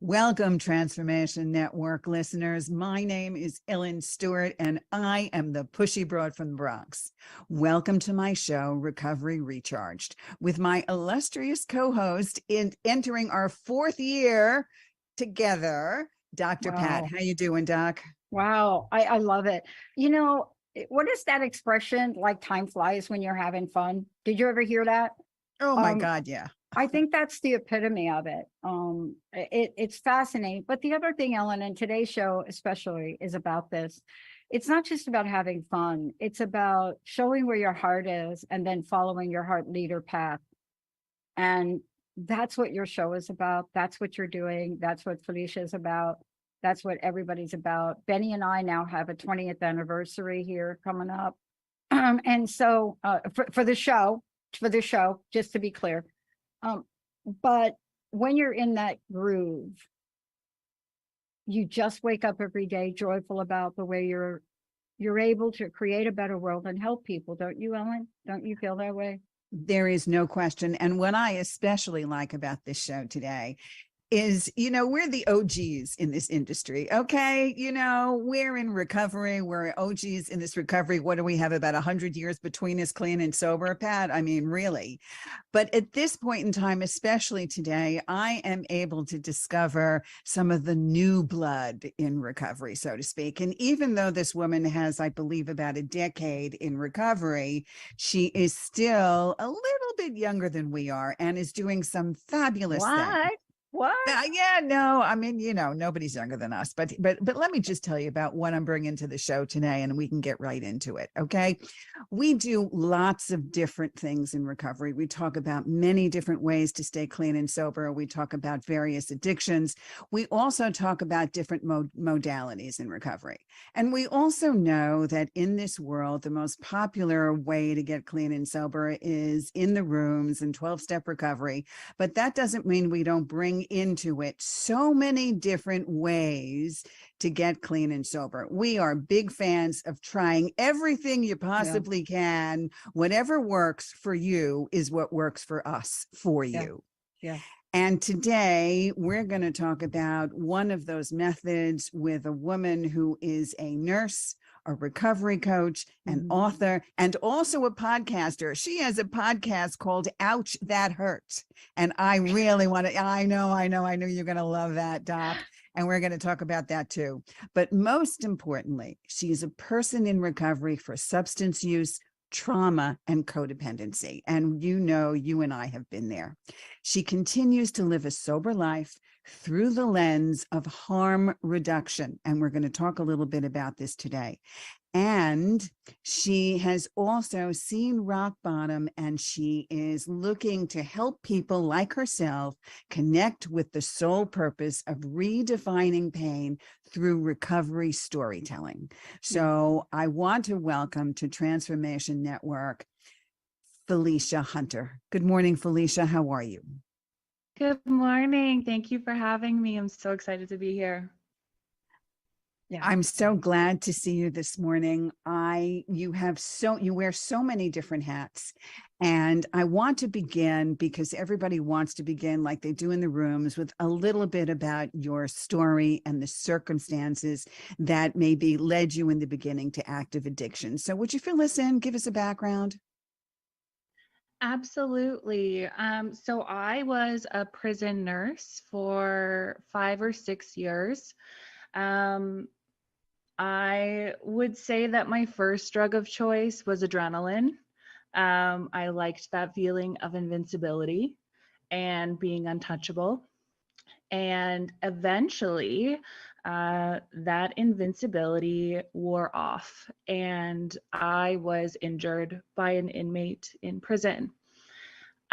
Welcome, Transformation Network listeners. My name is Ellen Stewart, and I am the Pushy broad from the Bronx. Welcome to my show, Recovery Recharged, with my illustrious co-host in entering our fourth year together, Dr. Pat. Wow. How you doing, Doc? Wow. I love it. What is that expression, like time flies when you're having fun? Did you ever hear that? Oh my Um, God, yeah. I think that's the epitome of it. It's fascinating. But the other thing, Ellen, and today's show especially is about this. It's not just about having fun. It's about showing where your heart is and then following your heart leader path. And that's what your show is about. That's what you're doing. That's what Felisha is about. That's what everybody's about. Benny and I now have a 20th anniversary here coming up. And so for the show, just to be clear. Um, but when you're in that groove, you just wake up every day joyful about the way you're able to create a better world and help people. Don't you, Ellen? Don't you feel that way? There is no question. And what I especially like about this show today is, we're the OGs in this industry. Okay. We're in recovery. We're OGs in this recovery. What do we have? About 100 years between us, clean and sober, Pat? I mean, really. But at this point in time, especially today, I am able to discover some of the new blood in recovery, so to speak. And even though this woman has, I believe, about a decade in recovery, she is still a little bit younger than we are and is doing some fabulous things. What? What? Yeah, no, I mean, nobody's younger than us, but let me just tell you about what I'm bringing to the show today, and we can get right into it. Okay. We do lots of different things in recovery. We talk about many different ways to stay clean and sober. We talk about various addictions. We also talk about different modalities in recovery. And we also know that in this world, the most popular way to get clean and sober is in the rooms and 12-step recovery. But that doesn't mean we don't bring into it so many different ways to get clean and sober. We are big fans of trying everything you Yeah. possibly can. Whatever works for you is what works for us, for Yeah. you. Yeah. And today we're going to talk about one of those methods with a woman who is a nurse, a recovery coach, an Mhm. author, and also a podcaster. She has a podcast called Ouch, That Hurt. And I really want to, I know you're going to love that, Doc. And we're going to talk about that too. But most importantly, she's a person in recovery for substance use, trauma, and codependency. And you and I have been there. She continues to live a sober life through the lens of harm reduction. And we're going to talk a little bit about this today. And she has also seen rock bottom, and she is looking to help people like herself connect with the sole purpose of redefining pain through recovery storytelling. So I want to welcome to Transformation Network, Felisha Hunter. Good morning, Felisha. How are you? Good morning. Thank you for having me. I'm so excited to be here. Yeah. I'm so glad to see you this morning. You wear so many different hats, and I want to begin because everybody wants to begin like they do in the rooms with a little bit about your story and the circumstances that maybe led you in the beginning to active addiction. So would you fill us in, give us a background? Absolutely. So I was a prison nurse for 5 or 6 years. Um, I would say that my first drug of choice was adrenaline. I liked that feeling of invincibility and being untouchable. And eventually, that invincibility wore off, and I was injured by an inmate in prison.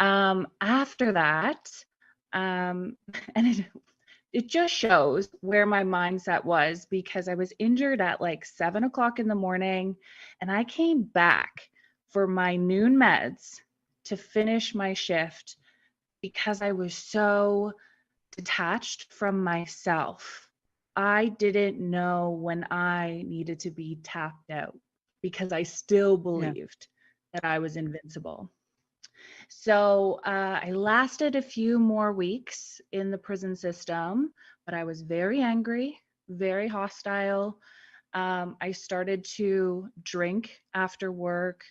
After that, um, and it just shows where my mindset was because I was injured at like 7 o'clock in the morning, and I came back for my noon meds to finish my shift because I was so detached from myself. I didn't know when I needed to be tapped out because I still Yeah. believed that I was invincible. So I lasted a few more weeks in the prison system, but I was very angry, very hostile. I started to drink after work,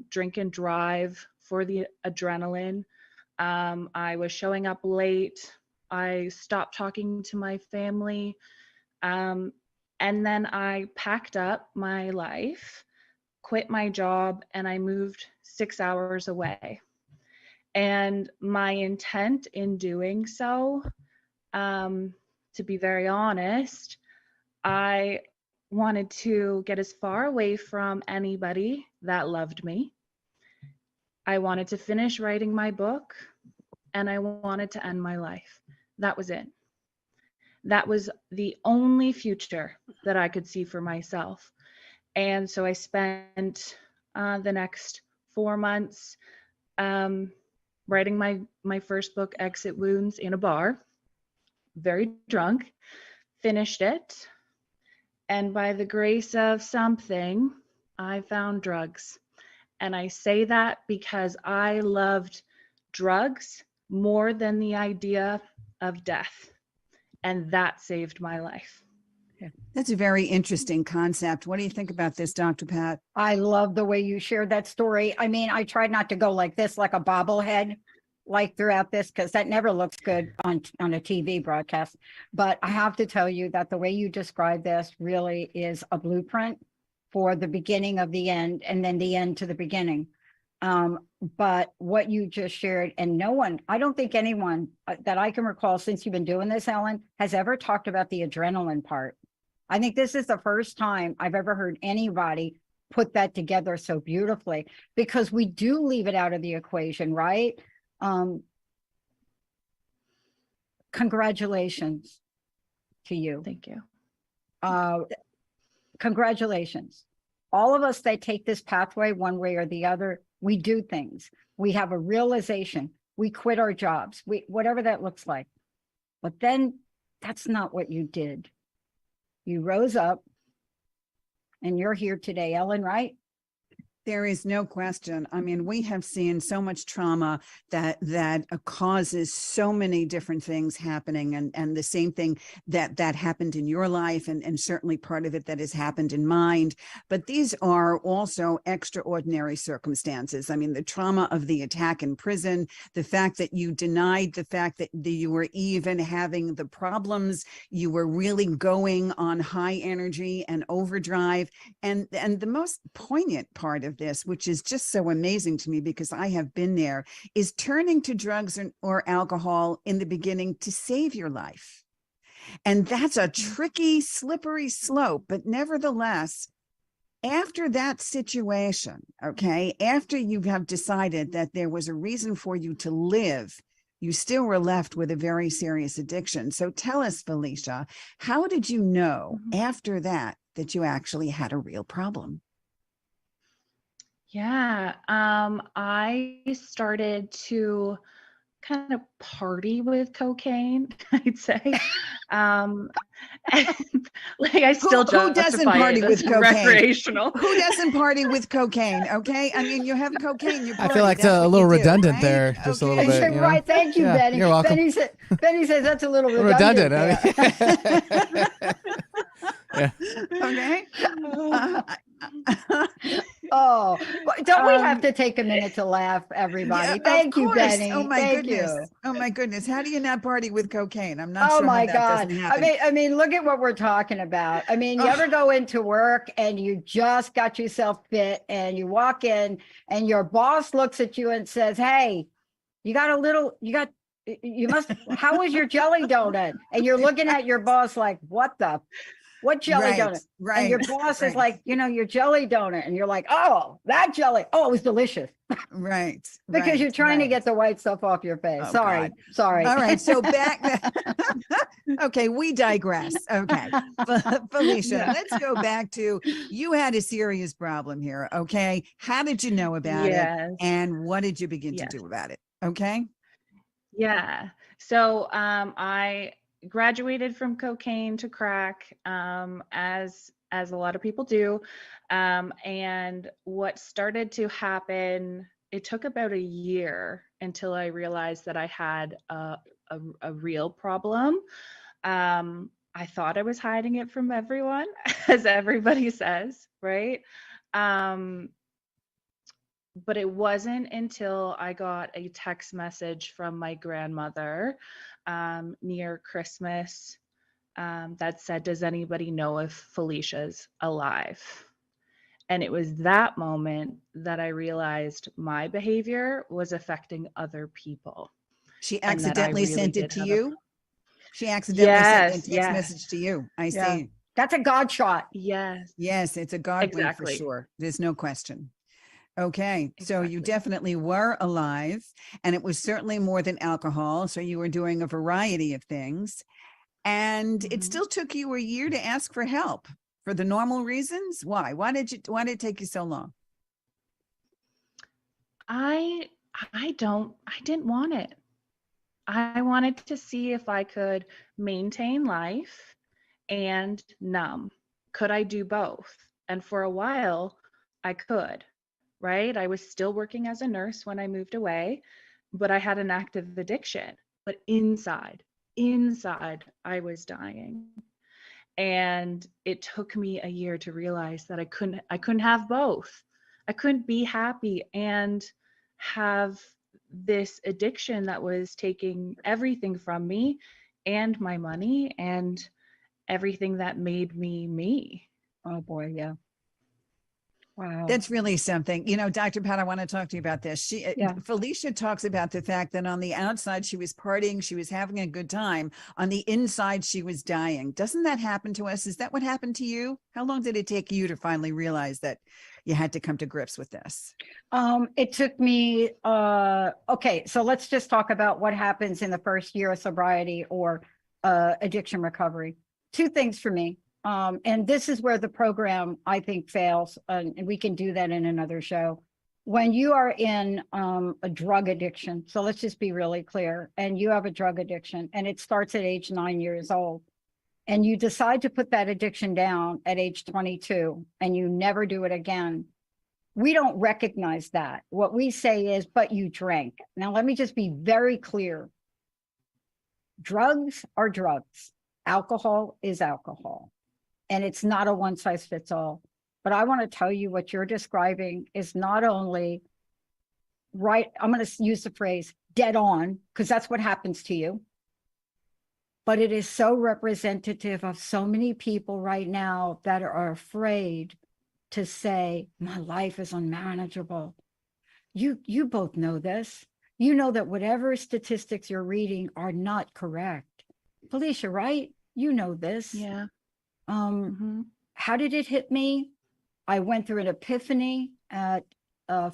drink and drive for the adrenaline. I was showing up late. I stopped talking to my family. Um, and then I packed up my life, quit my job, and I moved 6 hours away. And my intent in doing so, to be very honest, I wanted to get as far away from anybody that loved me. I wanted to finish writing my book, and I wanted to end my life. That was it. That was the only future that I could see for myself. And so I spent the next 4 months writing my first book, Exit Wounds, in a bar, very drunk, finished it. And by the grace of something, I found drugs. And I say that because I loved drugs more than the idea of death. And that saved my life. That's a very interesting concept. What do you think about this, Dr. Pat? I love the way you shared that story. I mean, I tried not to go like this, like a bobblehead, like throughout this, because that never looks good on a TV broadcast. But I have to tell you that the way you describe this really is a blueprint for the beginning of the end, and then the end to the beginning. But what you just shared, and no one, I don't think anyone that I can recall since you've been doing this, Ellen, has ever talked about the adrenaline part. I think this is the first time I've ever heard anybody put that together so beautifully, because we do leave it out of the equation, right? Congratulations to you. Thank you. Congratulations. All of us that take this pathway one way or the other, we do things. We have a realization. We quit our jobs, whatever that looks like. But then that's not what you did. You rose up and you're here today, Ellen, right? There is no question. I mean, we have seen so much trauma that causes so many different things happening, and the same thing that happened in your life, and certainly part of it that has happened in mine. But these are also extraordinary circumstances. I mean, the trauma of the attack in prison, the fact that you denied the fact that you were even having the problems, you were really going on high energy and overdrive, and the most poignant part of this, which is just so amazing to me because I have been there, is turning to drugs or alcohol in the beginning to save your life. And that's a tricky, slippery slope. But nevertheless, after that situation, okay, after you have decided that there was a reason for you to live, you still were left with a very serious addiction. So tell us, Felisha, how did you know after that you actually had a real problem? Yeah, I started to kind of party with cocaine, I'd say. And, like I still who doesn't party with cocaine? Recreational. Who doesn't party with cocaine? Okay, I mean, you have cocaine. You party. I feel like it's a little redundant right? there, just okay. A little bit. You know? Right, thank you, Benny. You're welcome. Benny says that's a little redundant. Yeah. Okay. Oh, don't we have to take a minute to laugh, everybody? Yeah, thank you, Benny. Oh my thank goodness. You. Oh my goodness. How do you not party with cocaine? I'm not sure. Oh my God. I mean, look at what we're talking about. I mean, you ever go into work and you just got yourself fit and you walk in and your boss looks at you and says, "Hey, you must, how was your jelly donut?" And you're looking at your boss like, what jelly donut? Right. And your boss is like, your jelly donut. And you're like, oh, that jelly. Oh, it was delicious. Right. Because you're trying to get the white stuff off your face. Oh, sorry. All right. So back. Okay. We digress. Okay. Felisha, let's go back to, you had a serious problem here. Okay. How did you know about it? And what did you begin to do about it? Okay. Yeah. So I graduated from cocaine to crack, as a lot of people do. And what started to happen it took about a year until I realized that I had a real problem. I thought I was hiding it from everyone, as everybody says, right? Um, but it wasn't until I got a text message from my grandmother near Christmas that said, "Does anybody know if Felicia's alive?" And it was that moment that I realized my behavior was affecting other people She and that I accidentally really sent it did to have a you. She accidentally sent a yes, text yes, message to you. I Yeah. see. That's a God shot. yes, Yes, it's a God wink for exactly, sure. There's no question. Okay, so you exactly. definitely were alive, and it was certainly more than alcohol. So you were doing a variety of things, and it Mhm. still took you a year to ask for help for the normal reasons. Why? Why did it take you so long? I I didn't want it. I wanted to see if I could maintain life and numb. Could I do both? And for a while, I could, right? I was still working as a nurse when I moved away, but I had an active addiction. But inside, I was dying. And it took me a year to realize that I couldn't have both. I couldn't be happy and have this addiction that was taking everything from me and my money and everything that made me me. Oh boy, yeah. Wow. That's really something. You know, Dr. Pat, I want to talk to you about this. Yeah. Felicia talks about the fact that on the outside, she was partying, she was having a good time. On the inside, she was dying. Doesn't that happen to us? Is that what happened to you? How long did it take you to finally realize that you had to come to grips with this? It took me okay, so let's just talk about what happens in the first year of sobriety or addiction recovery. Two things for me. And this is where the program I think fails, and we can do that in another show. When you are in a drug addiction, so let's just be really clear, and you have a drug addiction and it starts at age 9 years old, and you decide to put that addiction down at age 22 and you never do it again, we don't recognize that. What we say is, but you drank. Now, let me just be very clear. Drugs are drugs. Alcohol is alcohol. And it's not a one size fits all. But I want to tell you what you're describing is not only right, I'm going to use the phrase dead on, because that's what happens to you. But it is so representative of so many people right now that are afraid to say, my life is unmanageable. You both know this. You know that whatever statistics you're reading are not correct. Felicia, right? You know this. Yeah. Um, how did it hit me? I went through an epiphany at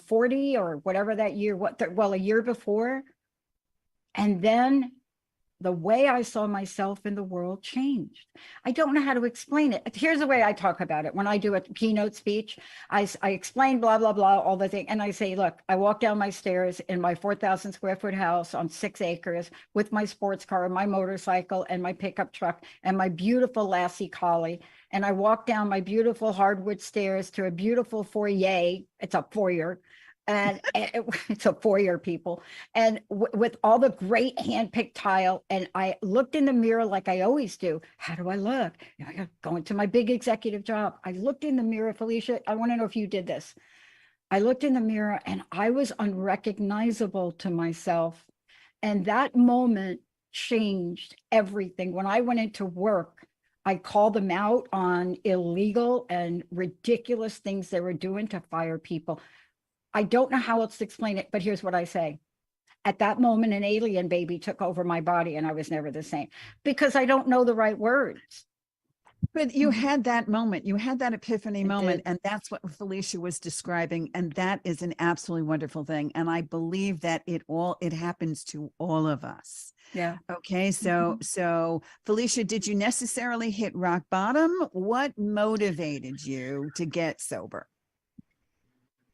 40 or whatever that year, a year before. And then the way I saw myself in the world changed. I don't know how to explain it. Here's the way I talk about it. When I do a keynote speech, I explain blah, blah, blah, all the thing. And I say, look, I walk down my stairs in my 4,000 square foot house on 6 acres with my sports car, my motorcycle, and my pickup truck, and my beautiful Lassie collie. And I walk down my beautiful hardwood stairs to a beautiful foyer. It's a foyer. And it's a foyer, people, and with all the great hand-picked tile. And I looked in the mirror like I always do. How do I look? I got going to my big executive job. I looked in the mirror, Felicia. I want to know if you did this. I looked in the mirror and I was unrecognizable to myself. And that moment changed everything. When I went into work, I called them out on illegal and ridiculous things they were doing to fire people. I don't know how else to explain it, but here's what I say. At that moment, an alien baby took over my body and I was never the same because I don't know the right words. But you had that moment, you had that epiphany moment, did. and that's what Felicia was describing. And that is an absolutely wonderful thing. And I believe that it happens to all of us. Yeah. Okay. So Felicia, did you necessarily hit rock bottom? What motivated you to get sober?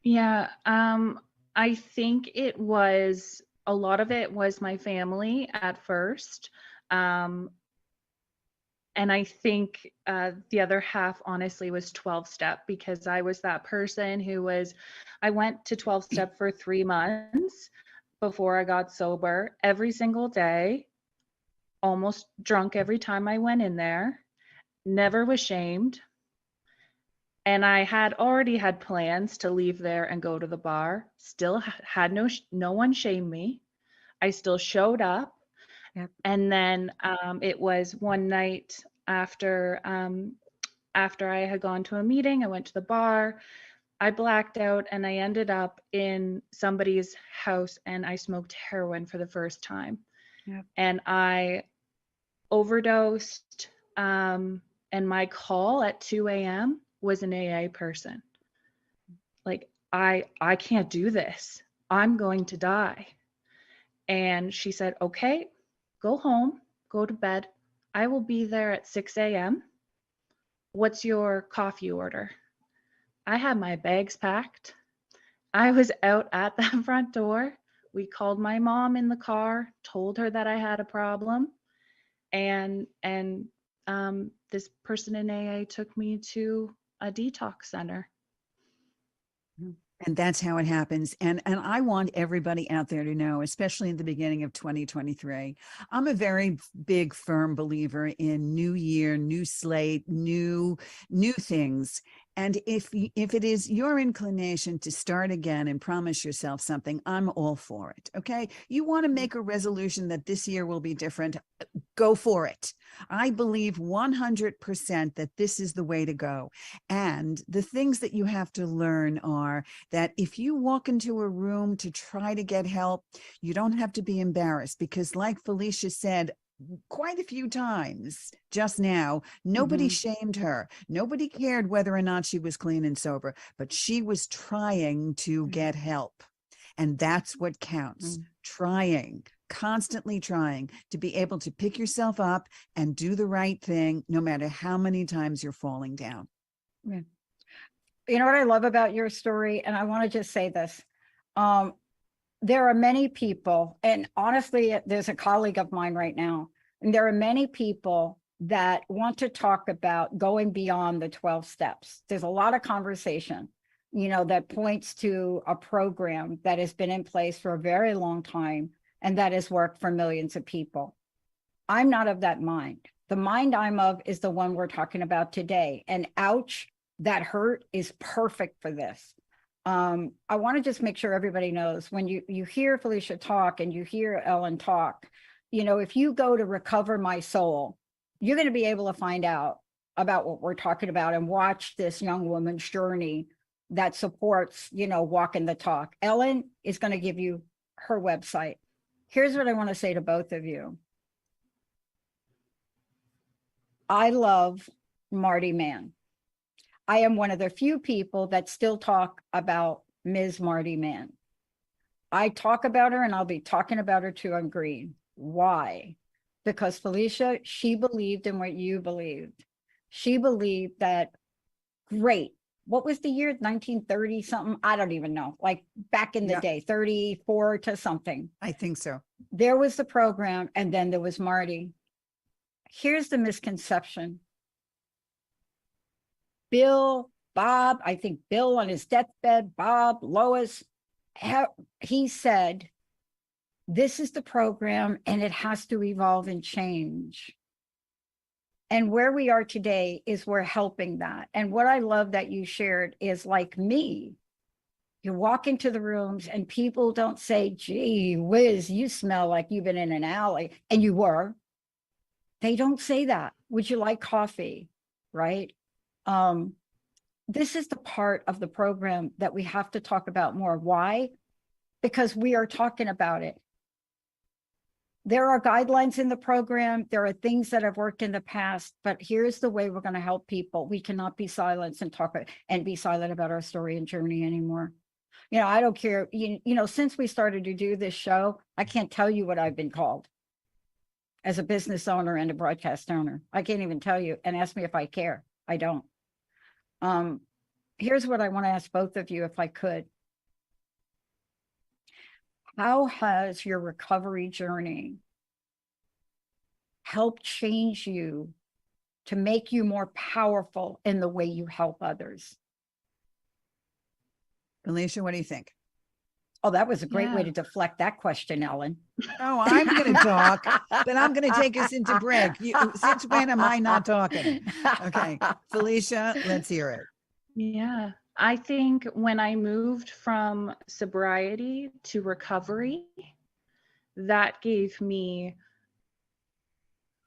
Yeah. I think a lot of it was my family at first. And I think the other half, honestly, was 12-step, because I was that person I went to 12-step for 3 months before I got sober, every single day, almost drunk every time I went in there, never was shamed. And I had already had plans to leave there and go to the bar. Still had no one shame me. I still showed up. Yep. And then it was one night after I had gone to a meeting, I went to the bar, I blacked out, and I ended up in somebody's house, and I smoked heroin for the first time. Yep. And I overdosed. And my call at 2 a.m. was an AA person. Like, I can't do this. I'm going to die. And she said, okay, go home, go to bed. I will be there at 6 a.m. What's your coffee order? I had my bags packed. I was out at the front door. We called my mom in the car, told her that I had a problem. And this person in AA took me to a detox center. And that's how it happens. And I want everybody out there to know, especially in the beginning of 2023, I'm a very big, firm believer in new year, new slate, new things. And if it is your inclination to start again and promise yourself something, I'm all for it. Okay. You want to make a resolution that this year will be different, go for it. I believe 100% that this is the way to go. And the things that you have to learn are that if you walk into a room to try to get help, you don't have to be embarrassed, because like Felisha said quite a few times just now, nobody shamed her. Nobody cared whether or not she was clean and sober, but she was trying to get help. And that's what counts. Trying, constantly trying to be able to pick yourself up and do the right thing, no matter how many times you're falling down. Yeah. You know what I love about your story? And I want to just say this. There are many people, and honestly, there's a colleague of mine right now, and there are many people that want to talk about going beyond the 12 steps. There's a lot of conversation, that points to a program that has been in place for a very long time and that has worked for millions of people. I'm not of that mind. The mind I'm of is the one we're talking about today. And ouch, that hurt is perfect for this. I want to just make sure everybody knows, when you hear Felisha talk and you hear Ellen talk, if you go to Recover My Soul, you're going to be able to find out about what we're talking about and watch this young woman's journey that supports, walking the talk. Ellen is going to give you her website. Here's what I want to say to both of you. I love Marty Mann. I am one of the few people that still talk about Ms. Marty Mann. I talk about her, and I'll be talking about her too on Green. Why? Because Felisha, she believed in what you believed. She believed that, great. What was the year? 1930 something? I don't even know. Like back in the day, 34 to something. I think so. There was the program, and then there was Marty. Here's the misconception. Bob, I think Bill on his deathbed, Bob, Lois, he said, this is the program and it has to evolve and change. And where we are today is we're helping that. And what I love that you shared is, like me, you walk into the rooms and people don't say, gee whiz, you smell like you've been in an alley, and you were. They don't say that. Would you like coffee? Right? This is the part of the program that we have to talk about more. Why? Because we are talking about it. There are guidelines in the program. There are things that have worked in the past, but here's the way we're going to help people. We cannot be silent and be silent about our story and journey anymore. I don't care. Since we started to do this show, I can't tell you what I've been called as a business owner and a broadcast owner. I can't even tell you, and ask me if I care. I don't. Here's what I want to ask both of you, if I could. How has your recovery journey helped change you to make you more powerful in the way you help others? Felisha, what do you think? Oh, that was a great way Yeah. to deflect that question, Ellen. Oh, I'm going to talk, but I'm going to take us into break. Since when am I not talking? Okay, Felisha, let's hear it. Yeah. I think when I moved from sobriety to recovery, that gave me,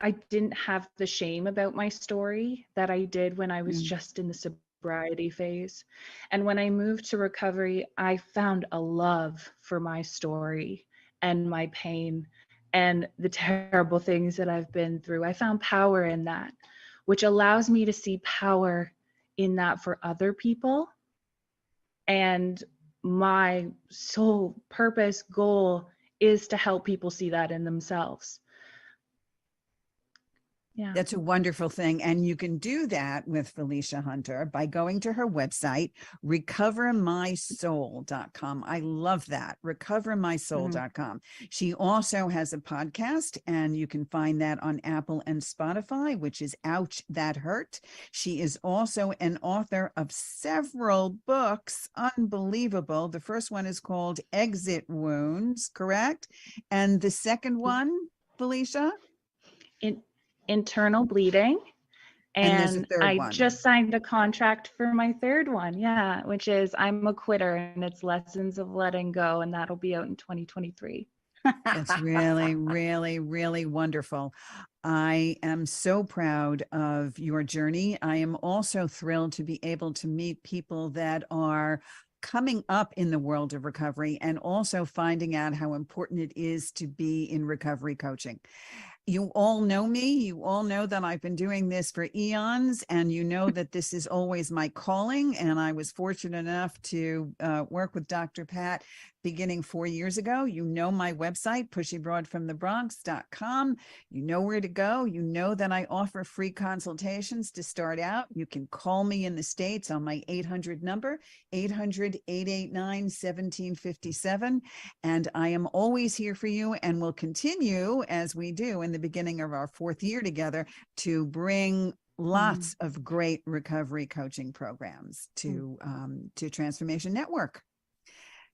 I didn't have the shame about my story that I did when I was just in the sobriety phase. And when I moved to recovery, I found a love for my story and my pain and the terrible things that I've been through. I found power in that, which allows me to see power in that for other people. And my sole purpose, goal is to help people see that in themselves. Yeah. That's a wonderful thing. And you can do that with Felisha Hunter by going to her website, recovermysoul.com. I love that. Recovermysoul.com. She also has a podcast, and you can find that on Apple and Spotify, which is Ouch That Hurt. She is also an author of several books. Unbelievable. The first one is called Exit Wounds, correct? And the second one, Felisha? Internal bleeding. And there's a And third I one. just signed a contract for my third one. Yeah. Which is I'm a quitter, and it's lessons of letting go. And that'll be out in 2023. That's really, really, really wonderful. I am so proud of your journey. I am also thrilled to be able to meet people that are coming up in the world of recovery and also finding out how important it is to be in recovery coaching. You all know me. You all know that I've been doing this for eons, and you know that this is always my calling. And I was fortunate enough to work with Dr. Pat beginning 4 years ago. You know my website, pushybroadfromthebronx.com. You know where to go. You know that I offer free consultations to start out. You can call me in the States on my 800 number, 800-889-1757. And I am always here for you, and will continue, as we do in the beginning of our 4th year together, to bring lots of great recovery coaching programs to Transformation Network.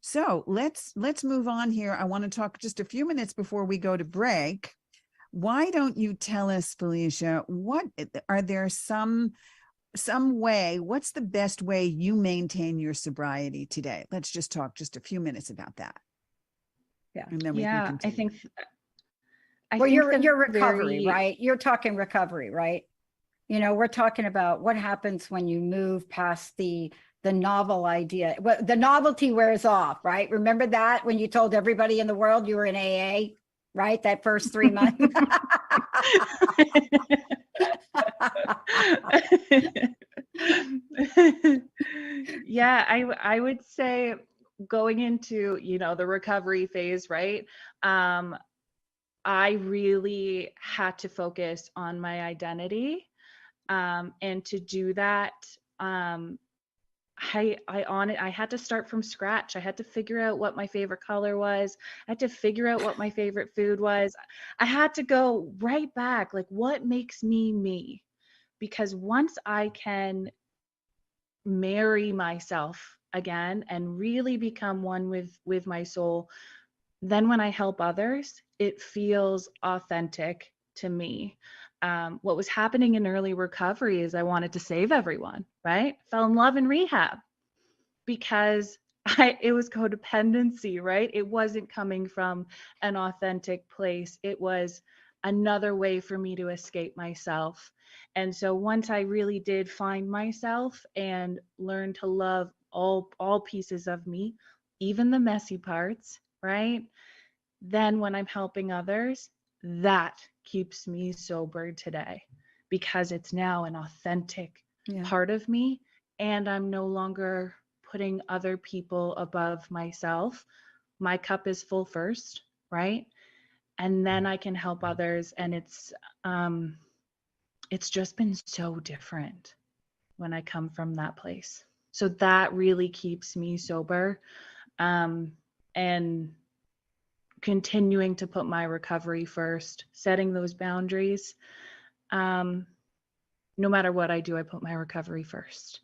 So let's move on here. I want to talk just a few minutes before we go to break. Why don't you tell us, Felisha, what are there some way, what's the best way you maintain your sobriety today? Let's just talk just a few minutes about that. Yeah. And then we can continue. I Well, think your recovery, right? You're talking recovery, right? You know, we're talking about what happens when you move past the novel idea. Well, the novelty wears off, right? Remember that when you told everybody in the world you were in AA, right? That first 3 months. Yeah, I would say going into, the recovery phase, right? I really had to focus on my identity. And to do that, I had to start from scratch. I had to figure out what my favorite color was. I had to figure out what my favorite food was. I had to go right back, like, what makes me me? Because once I can marry myself again and really become one with my soul, then when I help others, it feels authentic to me. What was happening in early recovery is I wanted to save everyone, right? Fell in love in rehab because it was codependency, right? It wasn't coming from an authentic place. It was another way for me to escape myself. And so once I really did find myself and learn to love all pieces of me, even the messy parts, right? Then when I'm helping others, that keeps me sober today because it's now an authentic part of me, and I'm no longer putting other people above myself. My cup is full first, right? And then I can help others, and it's just been so different when I come from that place. So that really keeps me sober, and continuing to put my recovery first, setting those boundaries. no matter what I do, I put my recovery first.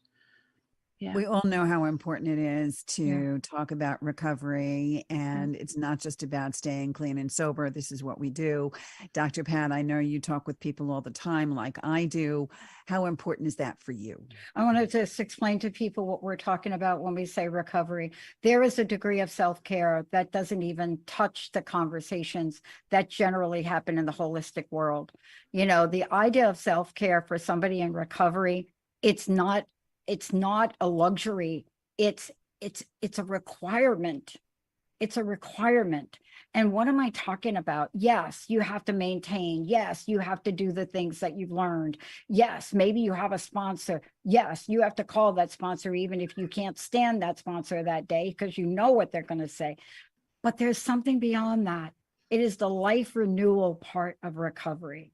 Yeah. We all know how important it is to talk about recovery, and it's not just about staying clean and sober. This is what we do. Dr. Pat, I know you talk with people all the time like I do. How important is that for you? I want to just explain to people what we're talking about when we say recovery. There is a degree of self-care that doesn't even touch the conversations that generally happen in the holistic world. You know, the idea of self-care for somebody in recovery, it's not a luxury. It's a requirement. It's a requirement. And what am I talking about? Yes, you have to maintain. Yes, you have to do the things that you've learned. Yes, maybe you have a sponsor. Yes, you have to call that sponsor even if you can't stand that sponsor that day because you know what they're going to say. But there's something beyond that. It is the life renewal part of recovery.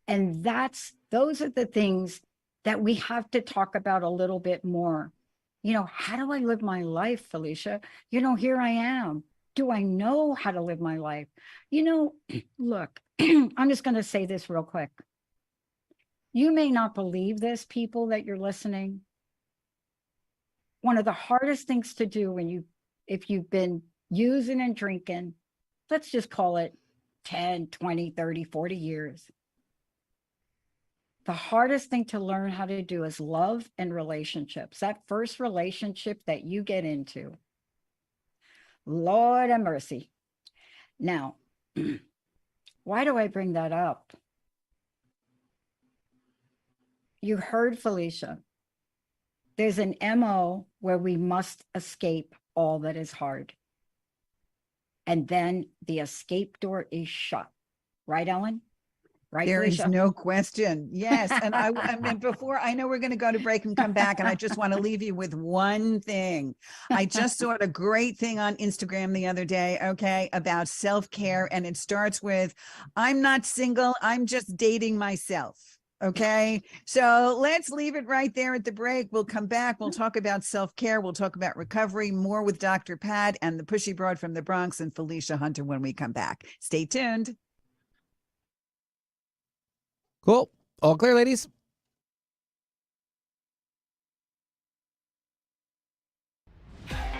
And those are the things that we have to talk about a little bit more. You know, how do I live my life, Felisha? You know, here I am. Do I know how to live my life? You know, look, I'm just going to say this real quick. You may not believe this, people that you're listening. One of the hardest things to do if you've been using and drinking, let's just call it 10, 20, 30, 40 years. The hardest thing to learn how to do is love and relationships. That first relationship that you get into. Lord have mercy. Now, why do I bring that up? You heard Felisha. There's an MO where we must escape all that is hard. And then the escape door is shut. Right, Ellen? Right, there Felisha? is no question. Yes. And I mean, before I know we're going to go to break and come back, and I just want to leave you with one thing. I just saw a great thing on Instagram the other day, okay, about self-care. And it starts with, I'm not single, I'm just dating myself. Okay. So let's leave it right there at the break. We'll come back. We'll talk about self-care. We'll talk about recovery, more with Dr. Pat and the Pushy Broad from the Bronx and Felisha Hunter when we come back. Stay tuned. Cool. All clear, ladies.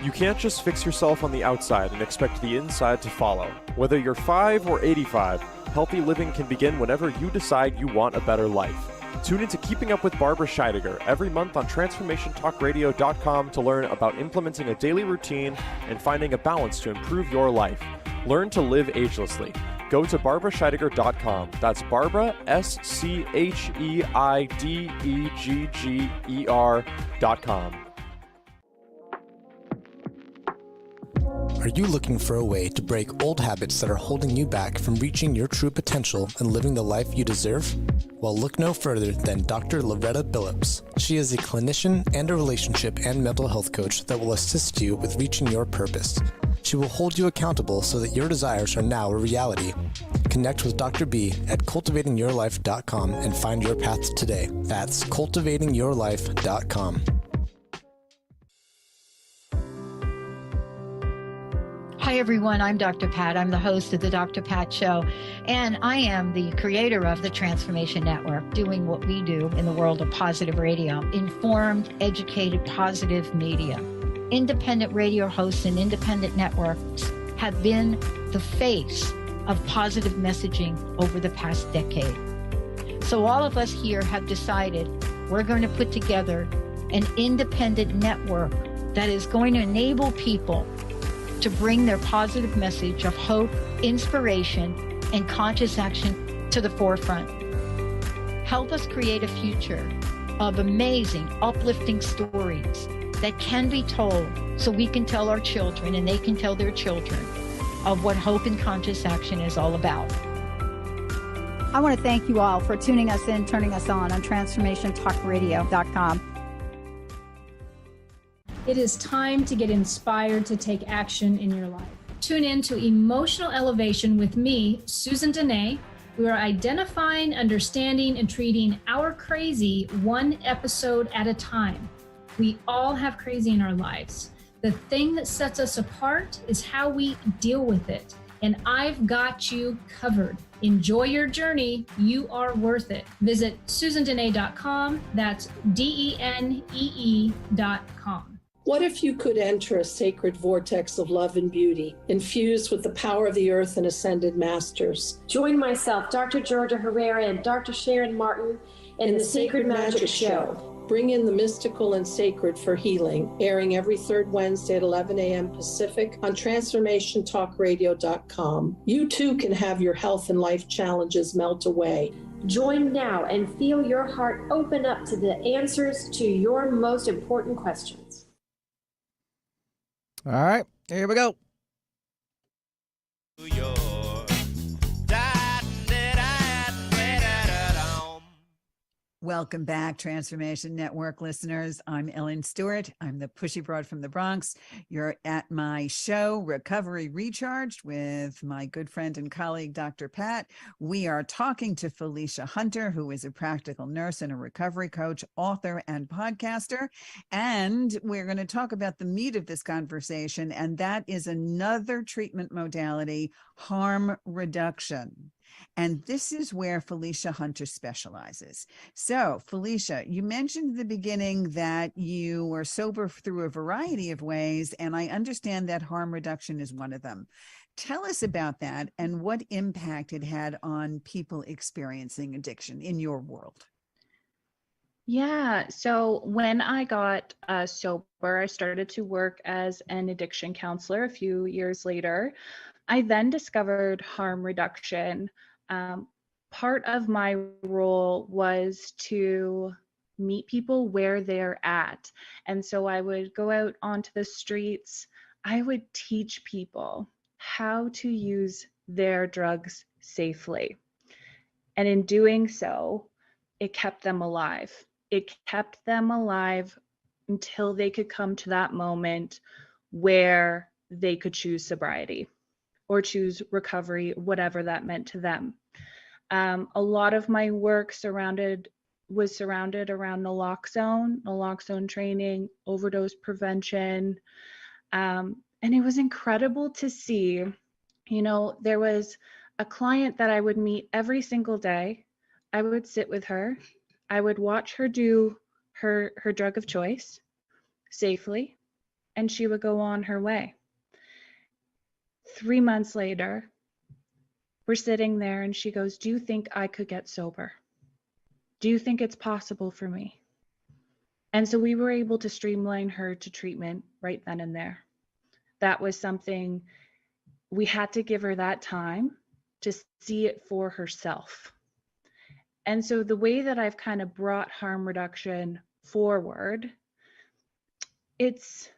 You can't just fix yourself on the outside and expect the inside to follow. Whether you're 5 or 85, healthy living can begin whenever you decide you want a better life. Tune into Keeping Up with Barbara Scheidegger every month on TransformationTalkRadio.com to learn about implementing a daily routine and finding a balance to improve your life. Learn to live agelessly. Go to BarbaraScheidegger.com. That's Barbara, SCHEIDEGGER.com. Are you looking for a way to break old habits that are holding you back from reaching your true potential and living the life you deserve? Well, look no further than Dr. Loretta Billups. She is a clinician and a relationship and mental health coach that will assist you with reaching your purpose. She will hold you accountable so that your desires are now a reality. Connect with Dr. B at cultivatingyourlife.com and find your path today. That's cultivatingyourlife.com. Hi, everyone. I'm Dr. Pat. I'm the host of the Dr. Pat Show, and I am the creator of the Transformation Network, doing what we do in the world of positive radio, informed, educated, positive media. Independent radio hosts and independent networks have been the face of positive messaging over the past decade. So all of us here have decided we're going to put together an independent network that is going to enable people to bring their positive message of hope, inspiration, and conscious action to the forefront. Help us create a future of amazing, uplifting stories that can be told so we can tell our children and they can tell their children of what hope and conscious action is all about. I want to thank you all for tuning us in, turning us on TransformationTalkRadio.com. It is time to get inspired to take action in your life. Tune in to Emotional Elevation with me, Susan Dene. We are identifying, understanding, and treating our crazy one episode at a time. We all have crazy in our lives. The thing that sets us apart is how we deal with it. and I've got you covered. Enjoy your journey. You are worth it. Visit susandene.com. That's DENEE.com. What if you could enter a sacred vortex of love and beauty, infused with the power of the earth and ascended masters? Join myself, Dr. Georgia Herrera, and Dr. Sharon Martin in the Sacred Magic Show. Bring in the mystical and sacred for healing, airing every third Wednesday at 11 a.m. Pacific on transformationtalkradio.com. You too can have your health and life challenges melt away. Join now and feel your heart open up to the answers to your most important questions. All right, here we go. Welcome back, Transformation Network listeners. I'm Ellen Stewart. I'm the Pushy Broad from the Bronx. You're at my show, Recovery Recharged, with my good friend and colleague, Dr. Pat. We are talking to Felisha Hunter, who is a practical nurse and a recovery coach, author, and podcaster. And we're going to talk about the meat of this conversation, and that is another treatment modality, harm reduction. And this is where Felisha Hunter specializes. So, Felisha, you mentioned at the beginning that you were sober through a variety of ways, and I understand that harm reduction is one of them. Tell us about that and what impact it had on people experiencing addiction in your world. Yeah. So when I got sober, I started to work as an addiction counselor a few years later. I then discovered harm reduction. Part of my role was to meet people where they're at. And so I would go out onto the streets. I would teach people how to use their drugs safely. And in doing so, it kept them alive. It kept them alive until they could come to that moment where they could choose sobriety or choose recovery, whatever that meant to them. A lot of my work was surrounded around naloxone training, overdose prevention. And it was incredible to see, there was a client that I would meet every single day. I would sit with her. I would watch her do her drug of choice safely, and she would go on her way. 3 months later, we're sitting there and she goes, "Do you think I could get sober? Do you think it's possible for me?" And so we were able to streamline her to treatment right then and there. That was something we had to give her that time to see it for herself. And so the way that I've kind of brought harm reduction forward, it's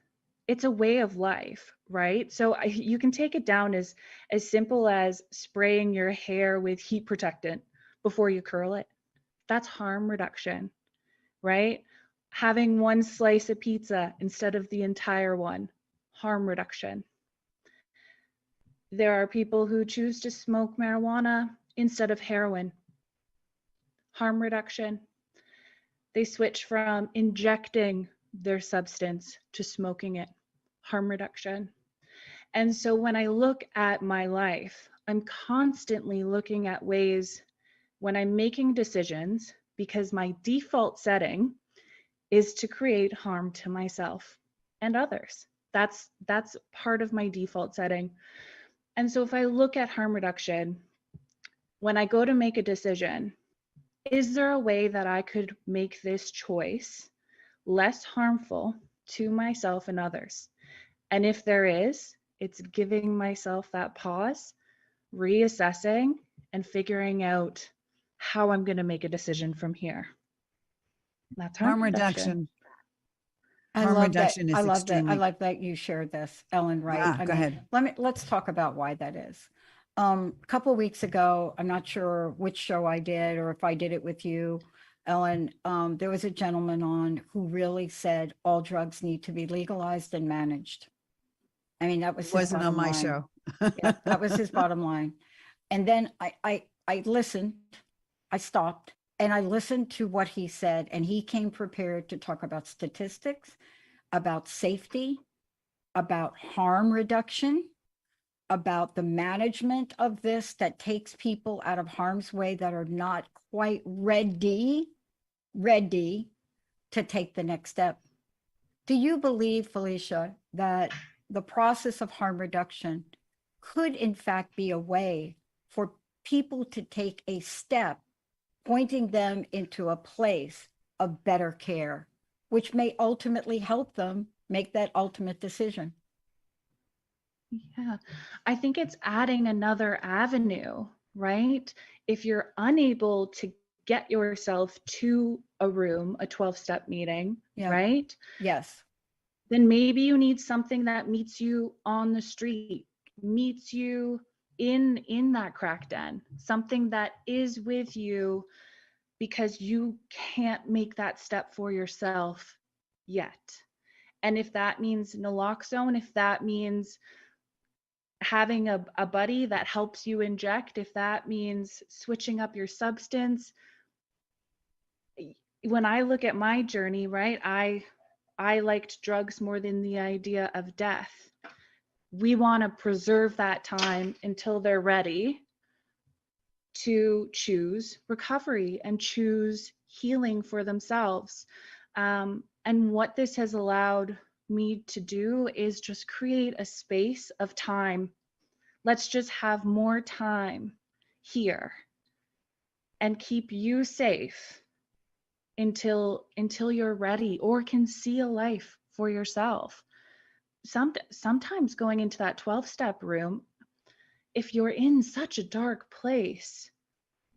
a way of life, right? So you can take it down as simple as spraying your hair with heat protectant before you curl it. That's harm reduction, right? Having one slice of pizza instead of the entire one, harm reduction. There are people who choose to smoke marijuana instead of heroin, harm reduction. They switch from injecting their substance to smoking it, harm reduction. And so when I look at my life, I'm constantly looking at ways when I'm making decisions, because my default setting is to create harm to myself and others. That's part of my default setting. And so if I look at harm reduction, when I go to make a decision, is there a way that I could make this choice less harmful to myself and others? And if there is, it's giving myself that pause, reassessing, and figuring out how I'm going to make a decision from here. That's harm reduction. Harm reduction is I love extremely. that. I like that you shared this, Ellen. Right? Go ahead. Let's talk about why that is. A couple of weeks ago, I'm not sure which show I did or if I did it with you, Ellen. There was a gentleman on who really said all drugs need to be legalized and managed. I mean, that was his wasn't on my line. show. Yeah, that was his bottom line. And then I listened. I stopped and I listened to what he said, and he came prepared to talk about statistics, about safety, about harm reduction, about the management of this that takes people out of harm's way that are not quite ready to take the next step. Do you believe, Felisha, that the process of harm reduction could in fact be a way for people to take a step, pointing them into a place of better care, which may ultimately help them make that ultimate decision? Yeah, I think it's adding another avenue, right? If you're unable to get yourself to a room, a 12-step meeting, right? Yes. Then maybe you need something that meets you on the street, meets you in that crack den, something that is with you because you can't make that step for yourself yet. And if that means naloxone, if that means having a buddy that helps you inject, if that means switching up your substance. When I look at my journey, right, I liked drugs more than the idea of death. We want to preserve that time until they're ready to choose recovery and choose healing for themselves. And what this has allowed me to do is just create a space of time. Let's just have more time here and keep you safe until you're ready or can see a life for yourself. Sometimes going into that 12-step room, if you're in such a dark place,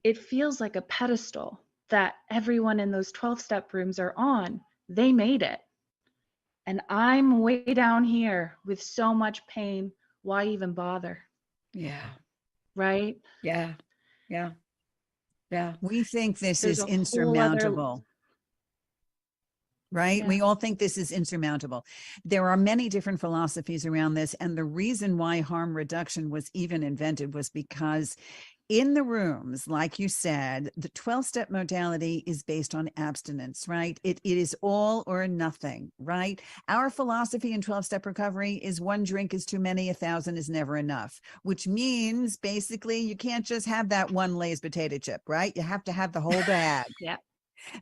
it feels like a pedestal that everyone in those 12-step rooms are on. They made it. And I'm way down here with so much pain. Why even bother? Yeah. Right? Yeah. Yeah. Yeah. We think this There's is a whole insurmountable. Right? Yeah. We all think this is insurmountable. There are many different philosophies around this. And the reason why harm reduction was even invented was because in the rooms, like you said, the 12-step modality is based on abstinence, right? It is all or nothing, right? Our philosophy in 12-step recovery is one drink is too many, 1,000 is never enough, which means basically you can't just have that one Lay's potato chip, right? You have to have the whole bag. Yeah.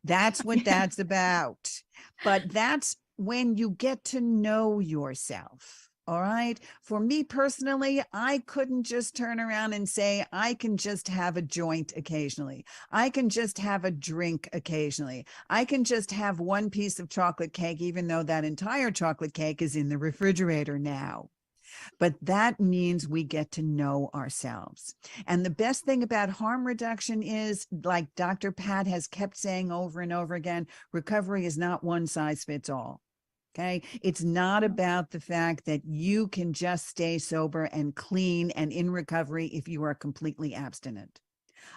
That's what that's about. But that's when you get to know yourself. All right. For me personally, I couldn't just turn around and say, I can just have a joint occasionally. I can just have a drink occasionally. I can just have one piece of chocolate cake, even though that entire chocolate cake is in the refrigerator now. But that means we get to know ourselves. And the best thing about harm reduction is, like Dr. Pat has kept saying over and over again, recovery is not one size fits all. Okay. It's not about the fact that you can just stay sober and clean and in recovery if you are completely abstinent.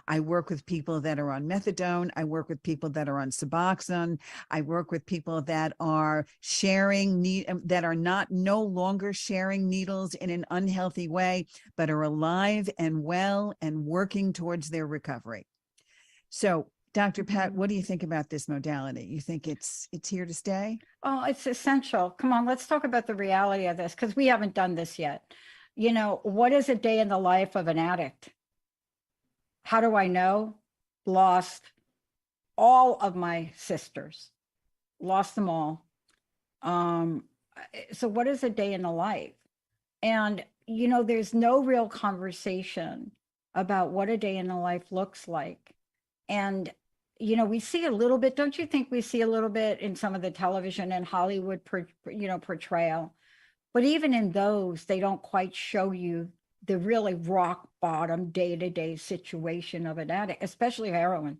I work with people that are on methadone. I work with people that are on Suboxone. I work with people that are that are no longer sharing needles in an unhealthy way, but are alive and well and working towards their recovery. So, Dr. Pat, what do you think about this modality? You think it's here to stay? Oh, it's essential. Come on, let's talk about the reality of this, because we haven't done this yet. You know, what is a day in the life of an addict? How do I know? Lost all of my sisters, lost them all. So what is a day in the life? And, you know, there's no real conversation about what a day in the life looks like. And, you know, we see a little bit, don't you think we see a little bit in some of the television and Hollywood, portrayal? But even in those, they don't quite show you the really rock bottom day-to-day situation of an addict, especially heroin.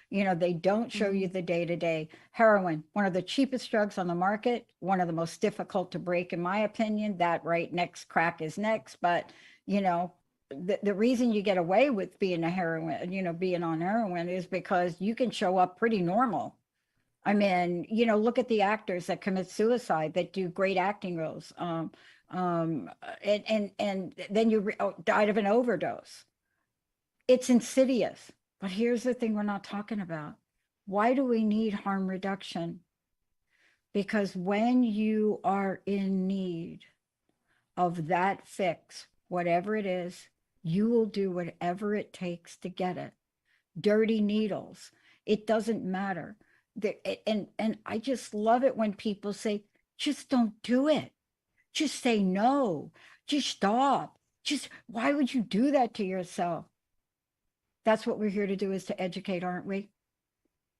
You know, they don't show you the day-to-day. Heroin, one of the cheapest drugs on the market, one of the most difficult to break, in my opinion. That right next, crack is next. But, you know, the reason you get away with being being on heroin is because you can show up pretty normal. I mean, you know, look at the actors that commit suicide that do great acting roles. And then you died of an overdose. It's insidious. But here's the thing we're not talking about. Why do we need harm reduction? Because when you are in need of that fix, whatever it is, you will do whatever it takes to get it. Dirty needles, it doesn't matter. And I just love it when people say, just don't do it. Just say no. Just stop. Just, why would you do that to yourself? That's what we're here to do, is to educate, aren't we?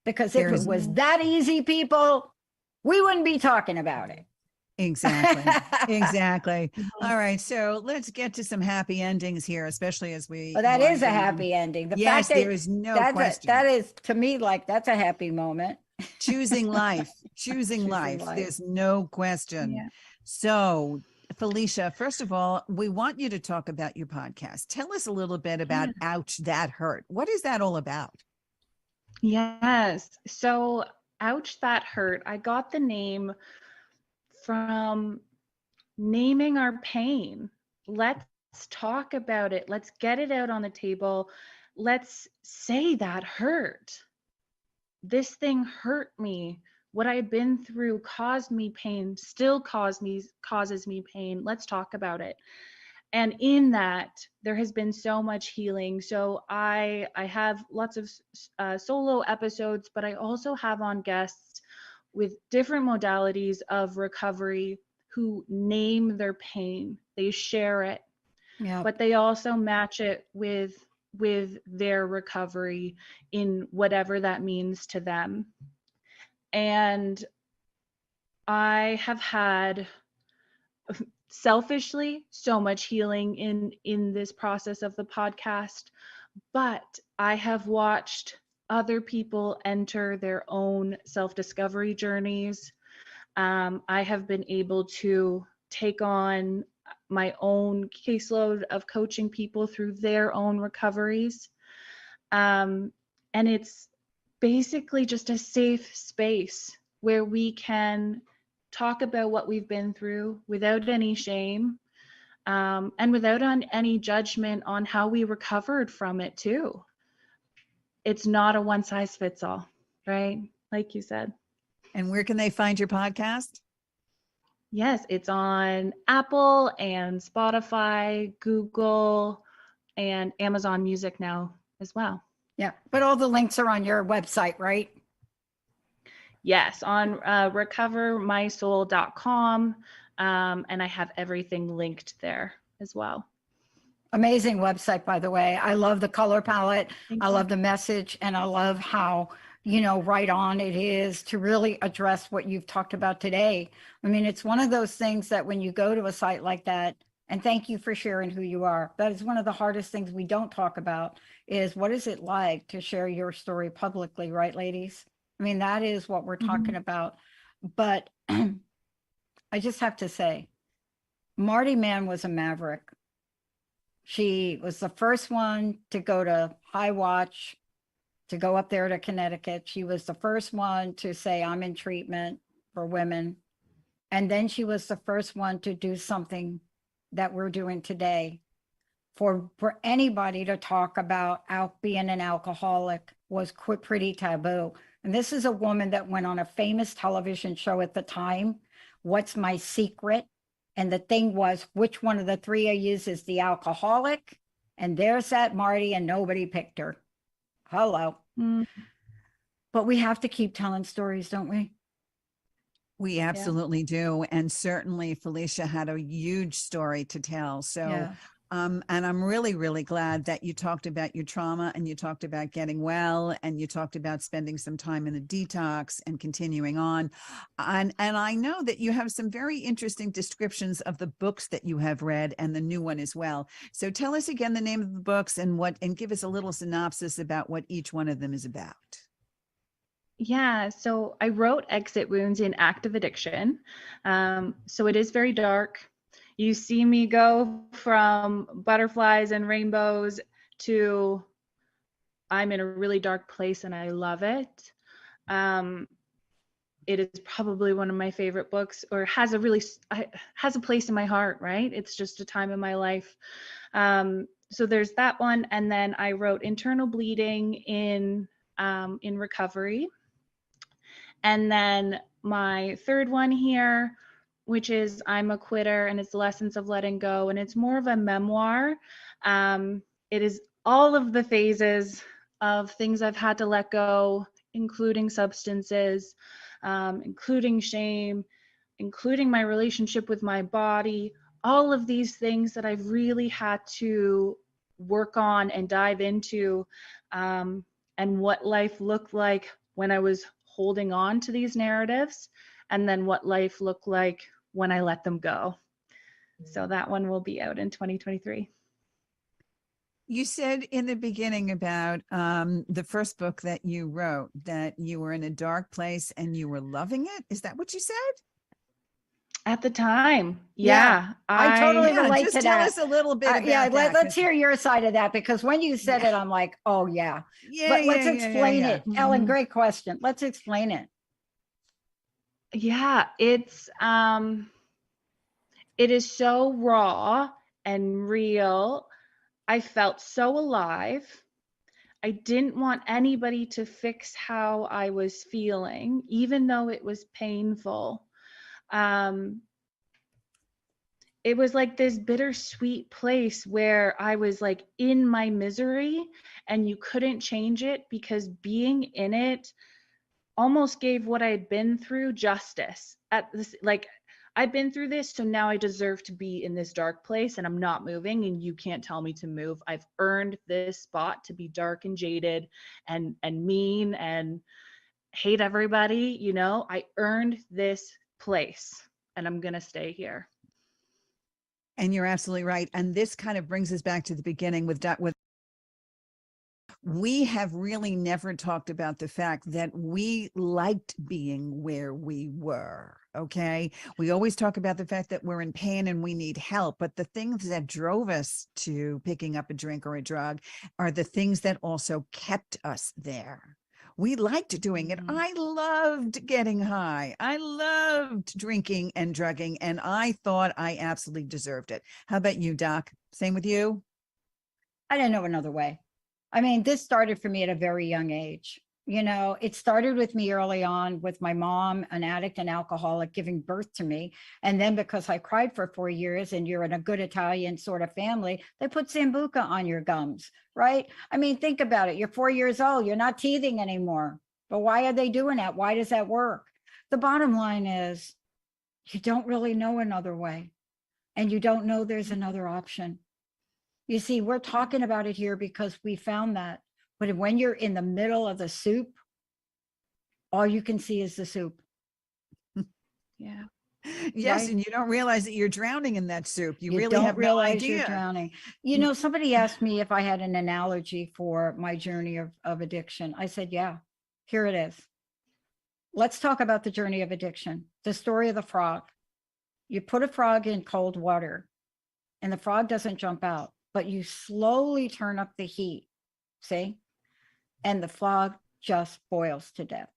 Because if it was that easy, people, we wouldn't be talking about it. Exactly. Exactly. All right. So let's get to some happy endings here, especially as we. Well, that is a happy ending. The yes, fact that there is no that's question. that is, to me, like, that's a happy moment. Choosing life, choosing life. There's no question. Yeah. So, Felisha, first of all, we want you to talk about your podcast. Tell us a little bit about Ouch, That Hurt. What is that all about? Yes. So, Ouch, That Hurt. I got the name from naming our pain. Let's talk about it. Let's get it out on the table. Let's say that hurt. This thing hurt me. What I've been through caused me pain, still causes me pain. Let's talk about it. And in that, there has been so much healing. So I have lots of solo episodes, but I also have on guests with different modalities of recovery who name their pain. They share it, but they also match it with their recovery in whatever that means to them. And I have had, selfishly, so much healing in this process of the podcast, but I have watched other people enter their own self-discovery journeys. I have been able to take on my own caseload of coaching people through their own recoveries. And it's basically just a safe space where we can talk about what we've been through without any shame, and without any judgment on how we recovered from it too. It's not a one size fits all, right? Like you said. And where can they find your podcast? Yes, it's on Apple and Spotify, Google, and Amazon Music now as well. Yeah, but all the links are on your website, right? Yes, on recovermysoul.com, and I have everything linked there as well. Amazing website, by the way. I love the color palette. I love the message, and I love how, right on it is to really address what you've talked about today. I mean, it's one of those things that when you go to a site like that, and thank you for sharing who you are. That is one of the hardest things we don't talk about, is what is it like to share your story publicly, right, ladies? I mean, that is what we're talking about. But I just have to say, Marty Mann was a maverick. She was the first one to go to High Watch, to go up there to Connecticut. She was the first one to say, I'm in treatment for women. And then she was the first one to do something that we're doing today. For anybody to talk about being an alcoholic was pretty taboo. And this is a woman that went on a famous television show at the time, What's My Secret? And the thing was, which one of the three of you is the alcoholic? And there sat Marty, and nobody picked her. Hello. But we have to keep telling stories, don't we? We absolutely do. And certainly Felisha had a huge story to tell. So, and I'm really, really glad that you talked about your trauma, and you talked about getting well, and you talked about spending some time in the detox and continuing on. And I know that you have some very interesting descriptions of the books that you have read, and the new one as well. So tell us again the name of the books and give us a little synopsis about what each one of them is about. Yeah, so I wrote Exit Wounds in Active Addiction. So it is very dark. You see me go from butterflies and rainbows to I'm in a really dark place and I love it. It is probably one of my favorite books, or has a place in my heart, right? It's just a time in my life. So there's that one. And then I wrote Internal Bleeding in recovery. And then my third one here which is I'm a Quitter, and it's Lessons of Letting Go, and it's more of a memoir. It is all of the phases of things I've had to let go, including substances, including shame, including my relationship with my body, all of these things that I've really had to work on and dive into, and what life looked like when I was holding on to these narratives, and then what life looked like when I let them go. So that one will be out in 2023. You said in the beginning about the first book that you wrote that you were in a dark place and you were loving it. Is that what you said? At the time, Yeah, I totally relate just to tell that. us a little bit about Yeah, that. let's hear your side of that, because when you said it, I'm like, oh yeah. But let's explain it. Ellen, great question. Let's explain it. Yeah, it is so raw and real. I felt so alive. I didn't want anybody to fix how I was feeling, even though it was painful. It was like this bittersweet place where I was like in my misery and you couldn't change it, because being in it almost gave what I'd been through justice. At this, like, I've been through this, so now I deserve to be in this dark place, and I'm not moving, and you can't tell me to move. I've earned this spot to be dark and jaded and mean and hate everybody, you know? I earned this place, and I'm going to stay here. And you're absolutely right. And this kind of brings us back to the beginning with we have really never talked about the fact that we liked being where we were. Okay. We always talk about the fact that we're in pain and we need help, but the things that drove us to picking up a drink or a drug are the things that also kept us there. We liked doing it. I loved getting high. I loved drinking and drugging, and I thought I absolutely deserved it. How about you, Doc? Same with you? I didn't know another way. I mean, this started for me at a very young age. You know, it started with me early on with my mom, an addict and alcoholic, giving birth to me. And then because I cried for 4 years, and you're in a good Italian sort of family, they put Sambuca on your gums, right? I mean, think about it. You're 4 years old. You're not teething anymore. But why are they doing that? Why does that work? The bottom line is you don't really know another way, and you don't know there's another option. You see, we're talking about it here because we found that. But when you're in the middle of the soup, all you can see is the soup. Yeah. Yes, Right? and you don't realize that you're drowning in that soup. You really don't have no realize you're idea. drowning. You know, somebody asked me if I had an analogy for my journey of addiction. I said, yeah, here it is. Let's talk about the journey of addiction. The story of the frog. You put a frog in cold water and the frog doesn't jump out, but you slowly turn up the heat, see? And the frog just boils to death.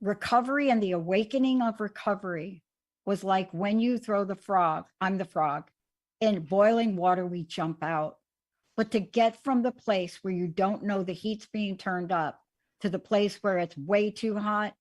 Recovery and the awakening of recovery was like when you throw the frog, I'm the frog, in boiling water, we jump out. But to get from the place where you don't know the heat's being turned up to the place where it's way too hot,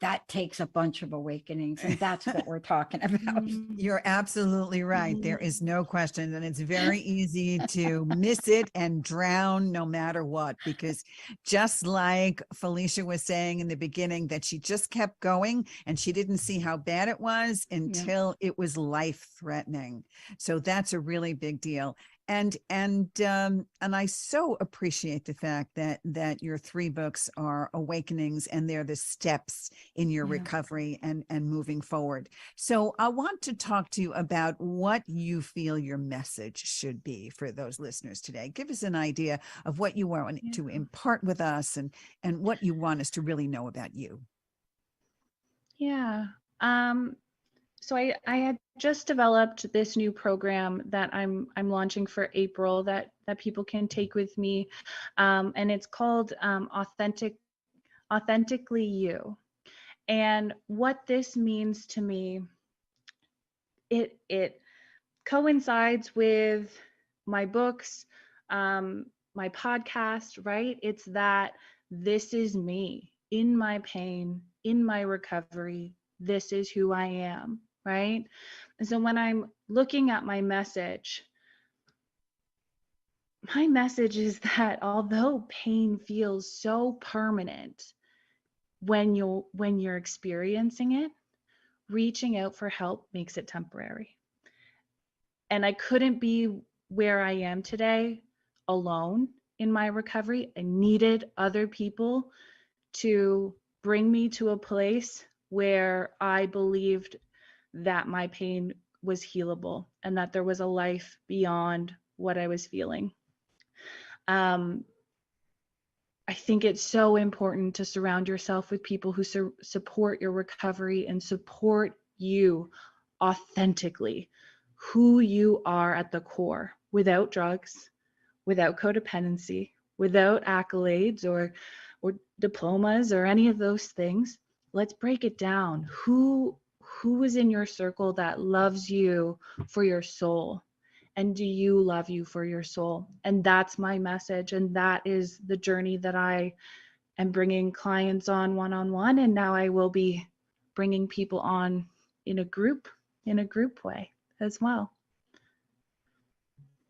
that takes a bunch of awakenings. And that's what we're talking about. You're absolutely right. There is no question. And it's very easy to miss it and drown no matter what, because just like Felisha was saying in the beginning, that she just kept going and she didn't see how bad it was until it was life threatening. So that's a really big deal. And I so appreciate the fact that your 3 books are awakenings and they're the steps in your recovery and moving forward. So I want to talk to you about what you feel your message should be for those listeners today. Give us an idea of what you want to impart with us and what you want us to really know about you. Yeah. So I had just developed this new program that I'm launching for April that people can take with me, and it's called Authentically You. And what this means to me, it coincides with my books, my podcast, right? It's that this is me in my pain, in my recovery. this is who I am, right? And so when I'm looking at my message is that although pain feels so permanent when you're experiencing it, reaching out for help makes it temporary. And I couldn't be where I am today alone in my recovery. I needed other people to bring me to a place where I believed that my pain was healable and that there was a life beyond what I was feeling. I think it's so important to surround yourself with people who support your recovery and support you authentically, who you are at the core, without drugs, without codependency, without accolades or diplomas or any of those things. Let's break it down. Who is in your circle that loves you for your soul? And do you love you for your soul? And that's my message. And that is the journey that I am bringing clients on one-on-one. And now I will be bringing people on in a group way as well.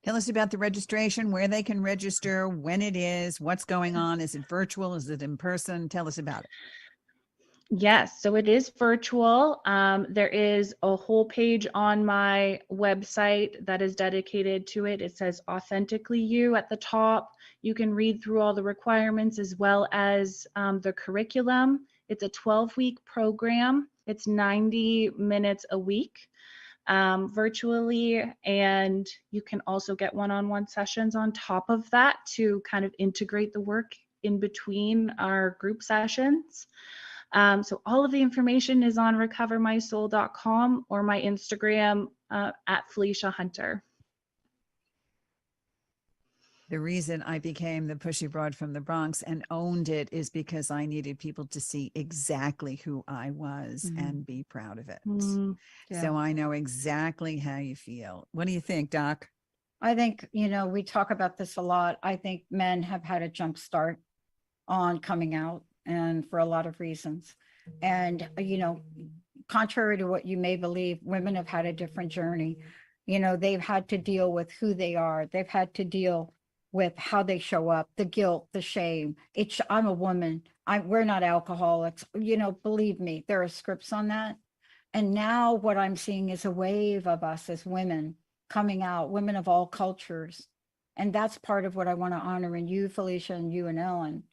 Tell us about the registration, where they can register, when it is, what's going on. Is it virtual? Is it in person? Tell us about it. Yes, so it is virtual. There is a whole page on my website that is dedicated to it. It says Authentically You at the top. You can read through all the requirements as well as the curriculum. It's a 12-week program. It's 90 minutes a week virtually, and you can also get one-on-one sessions on top of that to kind of integrate the work in between our group sessions. So all of the information is on recovermysoul.com or my Instagram at Felisha Hunter. The reason I became the pushy broad from the Bronx and owned it is because I needed people to see exactly who I was and be proud of it. Yeah. So I know exactly how you feel. What do you think, Doc? I think, we talk about this a lot. I think men have had a jump start on coming out, and for a lot of reasons. And, contrary to what you may believe, women have had a different journey. They've had to deal with who they are. They've had to deal with how they show up, the guilt, the shame. I'm a woman. We're not alcoholics. Believe me, there are scripts on that. And now what I'm seeing is a wave of us as women coming out, women of all cultures. And that's part of what I want to honor in you, Felisha, and you and Ellen.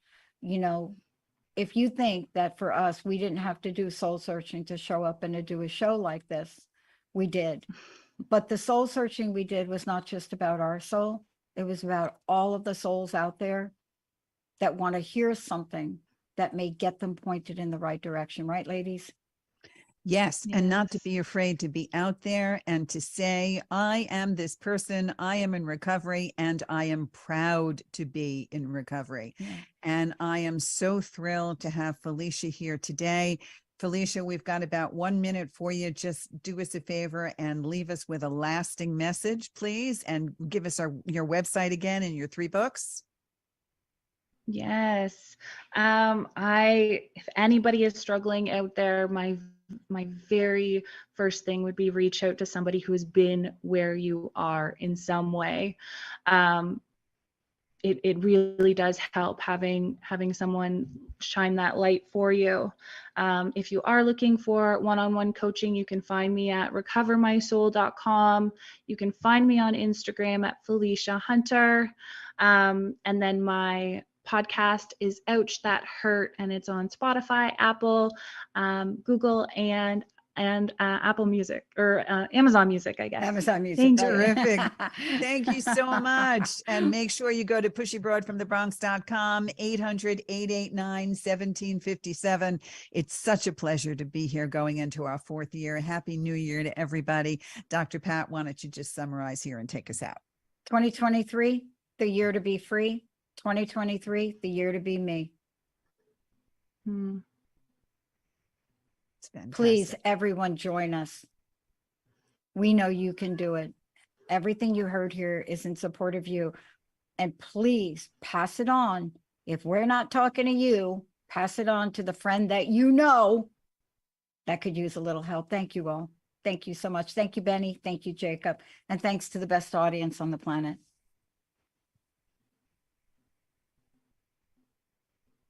If you think that for us, we didn't have to do soul searching to show up and to do a show like this, we did. But the soul searching we did was not just about our soul. It was about all of the souls out there that want to hear something that may get them pointed in the right direction. Right, ladies? Yes, and not to be afraid to be out there and to say, I am this person, I am in recovery, and I am proud to be in recovery. Yeah. And I am so thrilled to have Felisha here today. Felisha, we've got about 1 minute for you. Just do us a favor and leave us with a lasting message, please, and give us your website again and your 3 books. Yes. If anybody is struggling out there, my very first thing would be reach out to somebody who has been where you are in some way. It really does help having someone shine that light for you. If you are looking for one-on-one coaching, you can find me at recovermysoul.com. You can find me on Instagram at Felisha Hunter. And then my podcast is Ouch That Hurt, and it's on Spotify, Apple, Google, and Apple Music or Amazon Music, I guess. Amazon Music. Terrific. Thank you so much. And make sure you go to pushybroadfromthebronx.com, 800-889-1757. It's such a pleasure to be here going into our 4th year. Happy New Year to everybody. Dr. Pat, why don't you just summarize here and take us out? 2023, the year to be free. 2023, the year to be me. Please, everyone, join us. We know you can do it. Everything you heard here is in support of you. And please pass it on. If we're not talking to you, pass it on to the friend that you know that could use a little help. Thank you all. Thank you so much. Thank you, Benny. Thank you, Jacob. And thanks to the best audience on the planet.